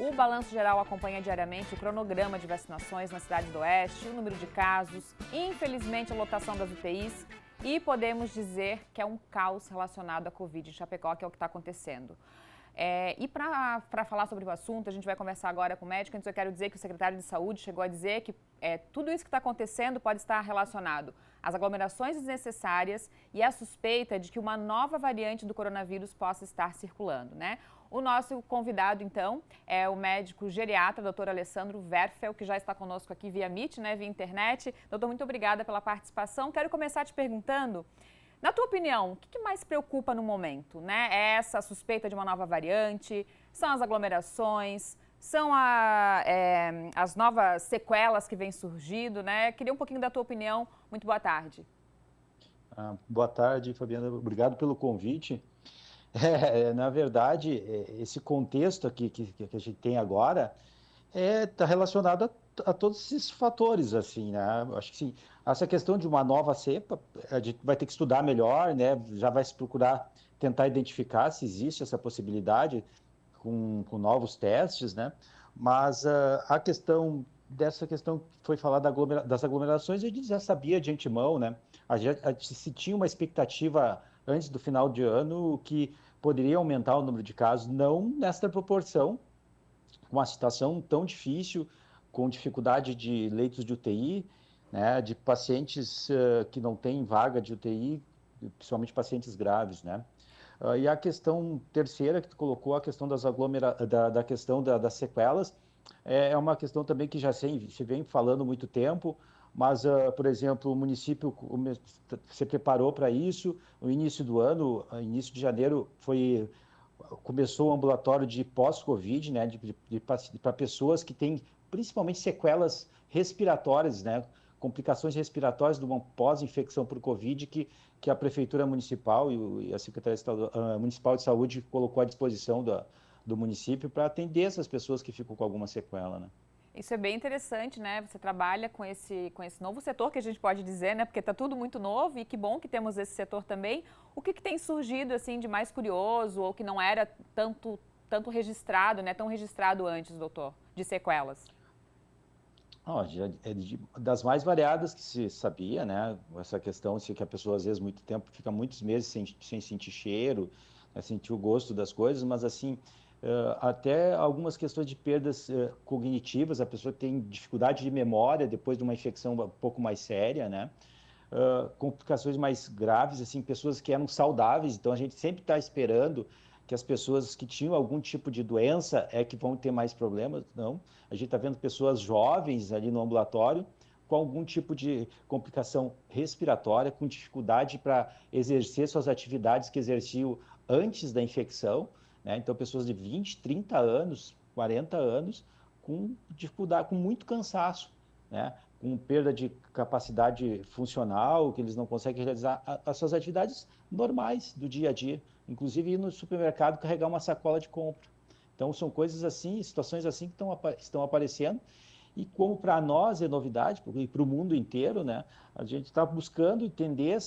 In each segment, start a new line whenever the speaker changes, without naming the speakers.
O Balanço Geral acompanha diariamente o cronograma de vacinações na cidade do Oeste, o número de casos, infelizmente a lotação das UTIs e podemos dizer que é um caos relacionado à Covid em Chapecó, que é o que está acontecendo. E para falar sobre o assunto, a gente vai conversar agora com o médico. Antes eu quero dizer que o secretário de Saúde chegou a dizer que tudo isso que está acontecendo pode estar relacionado às aglomerações desnecessárias e à suspeita de que uma nova variante do coronavírus possa estar circulando, né? O nosso convidado, então, é o médico geriatra, doutor Alessandro Werfel, que já está conosco aqui via Meet, né, via internet. Doutor, muito obrigada pela participação. Quero começar te perguntando, na tua opinião, o que mais preocupa no momento, né? É essa suspeita de uma nova variante? São as aglomerações? São as novas sequelas que vêm surgindo, né? Queria um pouquinho da tua opinião. Muito boa tarde.
Boa tarde, Fabiana. Obrigado pelo convite. Na verdade, esse contexto aqui que a gente tem agora está relacionado a todos esses fatores, assim, né? Acho que sim, essa questão de uma nova cepa, a gente vai ter que estudar melhor, né? Já vai se procurar tentar identificar se existe essa possibilidade com novos testes, né? Mas a questão dessa questão que foi falada das aglomerações, a gente já sabia de antemão, né? A gente se tinha uma expectativa antes do final de ano que poderia aumentar o número de casos, não nesta proporção, com uma situação tão difícil, com dificuldade de leitos de UTI, né? De pacientes que não têm vaga de UTI, principalmente pacientes graves, né? E a questão terceira que tu colocou, a questão da questão das sequelas, é uma questão também que já se vem falando há muito tempo, mas, por exemplo, o município se preparou para isso. No início do ano, início de janeiro, começou o ambulatório de pós-Covid, né, para pessoas que têm principalmente sequelas respiratórias, né, complicações respiratórias de uma pós-infecção por Covid que a Prefeitura Municipal e a Secretaria Municipal de Saúde colocou à disposição do município para atender essas pessoas que ficam com alguma sequela, né?
Isso é bem interessante, né? Você trabalha com esse novo setor, que a gente pode dizer, né? Porque está tudo muito novo e que bom que temos esse setor também. O que tem surgido, assim, de mais curioso ou que não era tanto registrado, né? Tão registrado antes, doutor, de sequelas?
Das mais variadas que se sabia, né? Essa questão assim, que a pessoa, às vezes, muito tempo, fica muitos meses sem sentir cheiro, né? Sentir o gosto das coisas, mas, assim, até algumas questões de perdas cognitivas, a pessoa tem dificuldade de memória depois de uma infecção um pouco mais séria, né? Complicações mais graves, assim, pessoas que eram saudáveis, então a gente sempre está esperando que as pessoas que tinham algum tipo de doença que vão ter mais problemas, não. A gente está vendo pessoas jovens ali no ambulatório com algum tipo de complicação respiratória, com dificuldade para exercer suas atividades que exerciam antes da infecção, né? Então, pessoas de 20, 30 anos, 40 anos, com dificuldade, com muito cansaço, né? Com perda de capacidade funcional, que eles não conseguem realizar as suas atividades normais do dia a dia, inclusive ir no supermercado carregar uma sacola de compra. Então, são coisas assim, situações assim que estão aparecendo, e como para nós é novidade, e para o mundo inteiro, né, a gente está buscando entender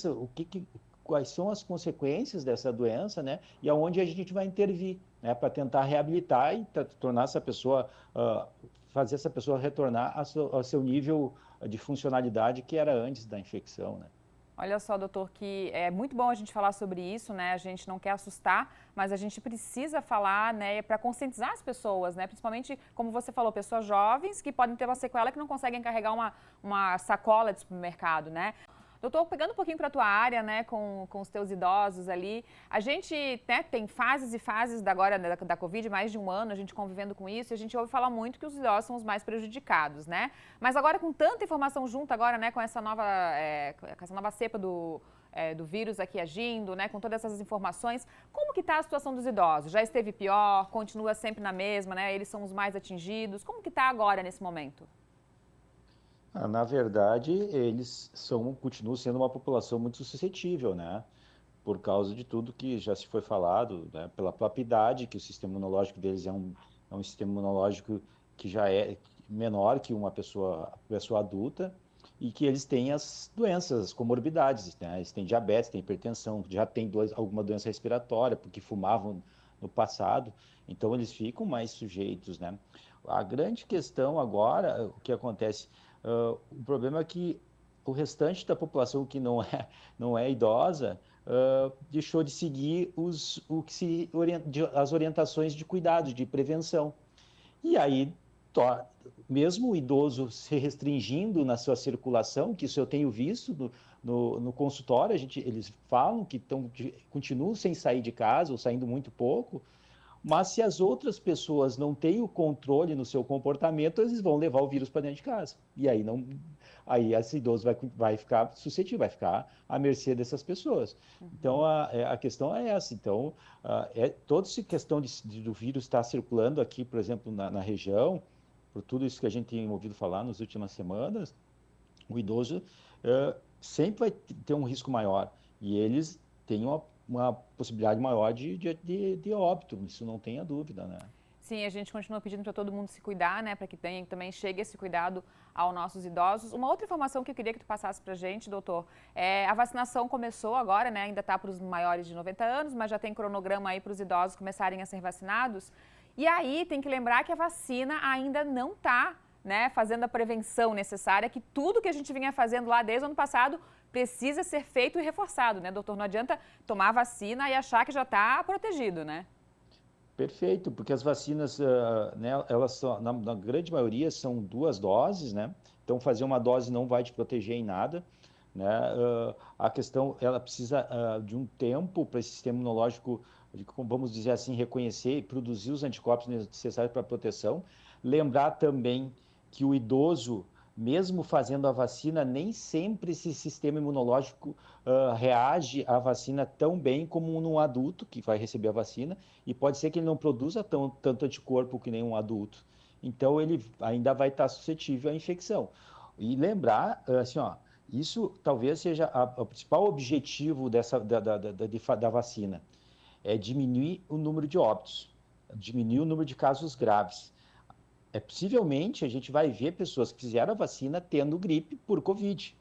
quais são as consequências dessa doença, né, e aonde a gente vai intervir, né, para tentar reabilitar e tornar essa pessoa, fazer essa pessoa retornar ao seu nível de funcionalidade que era antes da infecção, né.
Olha só, doutor, que é muito bom a gente falar sobre isso, né? A gente não quer assustar, mas a gente precisa falar, né, para conscientizar as pessoas, né? Principalmente, como você falou, pessoas jovens que podem ter uma sequela que não conseguem carregar uma sacola de supermercado, né? Doutor, pegando um pouquinho para a tua área, né, com os teus idosos ali, a gente, né, tem fases e fases da Covid, mais de um ano a gente convivendo com isso, e a gente ouve falar muito que os idosos são os mais prejudicados, né? Mas agora com tanta informação junto agora, né, com essa nova cepa do vírus aqui agindo, né, com todas essas informações, como que está a situação dos idosos? Já esteve pior? Continua sempre na mesma, né? Eles são os mais atingidos? Como que está agora nesse momento?
Na verdade, eles continuam sendo uma população muito suscetível, né? Por causa de tudo que já se foi falado, né? Pela própria idade, que o sistema imunológico deles é um sistema imunológico que já é menor que uma pessoa adulta, e que eles têm as doenças, as comorbidades, né? Eles têm diabetes, têm hipertensão, já têm alguma doença respiratória, porque fumavam no passado, então eles ficam mais sujeitos, né? A grande questão agora, o que acontece, o problema é que o restante da população que não é idosa, deixou de seguir as orientações de cuidado, de prevenção. E aí, mesmo o idoso se restringindo na sua circulação, que isso eu tenho visto no consultório, eles falam que continuam sem sair de casa ou saindo muito pouco, mas se as outras pessoas não têm o controle no seu comportamento, eles vão levar o vírus para dentro de casa. E aí esse idoso vai ficar suscetível, vai ficar à mercê dessas pessoas. Então, a questão é essa. Então, toda essa questão do vírus estar circulando aqui, por exemplo, na região, por tudo isso que a gente tem ouvido falar nas últimas semanas, o idoso sempre vai ter um risco maior. E eles têm uma possibilidade maior de óbito, isso não tenha dúvida, né?
Sim, a gente continua pedindo para todo mundo se cuidar, né, para que também chegue esse cuidado aos nossos idosos. Uma outra informação que eu queria que tu passasse para a gente, doutor, a vacinação começou agora, né, ainda está para os maiores de 90 anos, mas já tem cronograma aí para os idosos começarem a ser vacinados. E aí tem que lembrar que a vacina ainda não está, né, fazendo a prevenção necessária, que tudo que a gente vinha fazendo lá desde o ano passado precisa ser feito e reforçado, né, doutor? Não adianta tomar a vacina e achar que já está protegido, né?
Perfeito, porque as vacinas, né, elas são, na grande maioria são 2 doses, né? Então fazer uma dose não vai te proteger em nada, né? A questão, ela precisa de um tempo para esse sistema imunológico, vamos dizer assim, reconhecer e produzir os anticorpos necessários para a proteção. Lembrar também que o idoso, mesmo fazendo a vacina, nem sempre esse sistema imunológico reage à vacina tão bem como um adulto que vai receber a vacina, e pode ser que ele não produza tanto anticorpo que nem um adulto. Então, ele ainda vai estar suscetível à infecção. E lembrar, assim, ó, isso talvez seja o principal objetivo da vacina, é diminuir o número de óbitos, diminuir o número de casos graves. Possivelmente a gente vai ver pessoas que fizeram a vacina tendo gripe por Covid,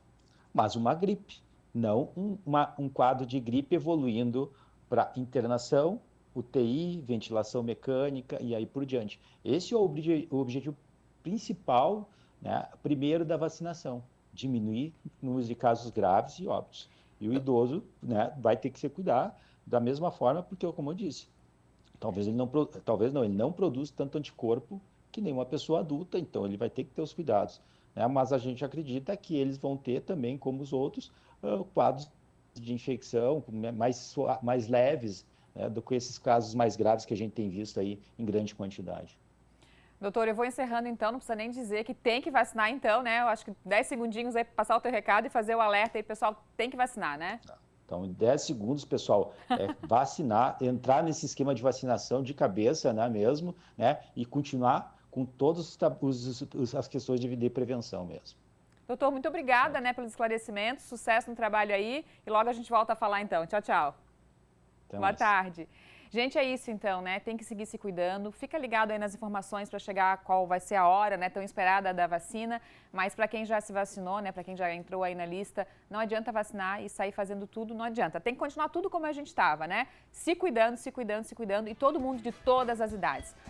mas uma gripe, não um quadro de gripe evoluindo para internação, UTI, ventilação mecânica e aí por diante. Esse é o objetivo principal, né, primeiro da vacinação, diminuir o número de casos graves e óbitos. E o idoso, né, vai ter que se cuidar da mesma forma, porque, como eu disse, ele não produz tanto anticorpo que nem uma pessoa adulta, então ele vai ter que ter os cuidados, né? Mas a gente acredita que eles vão ter também, como os outros, quadros de infecção mais leves, né, do que esses casos mais graves que a gente tem visto aí em grande quantidade.
Doutor, eu vou encerrando então, não precisa nem dizer que tem que vacinar então, né? Eu acho que 10 segundinhos aí para passar o teu recado e fazer o alerta aí, pessoal, tem que vacinar, né?
Então, em 10 segundos, pessoal, vacinar, entrar nesse esquema de vacinação de cabeça, né, mesmo, né, e continuar com todas as questões de prevenção mesmo.
Doutor, muito obrigada, né, pelos esclarecimentos, sucesso no trabalho aí e logo a gente volta a falar então. Tchau, tchau. Boa tarde. Gente, é isso então, né? Tem que seguir se cuidando. Fica ligado aí nas informações para chegar qual vai ser a hora, né, tão esperada da vacina. Mas para quem já se vacinou, né, para quem já entrou aí na lista, não adianta vacinar e sair fazendo tudo, não adianta. Tem que continuar tudo como a gente estava, né? Se cuidando, se cuidando, se cuidando e todo mundo de todas as idades.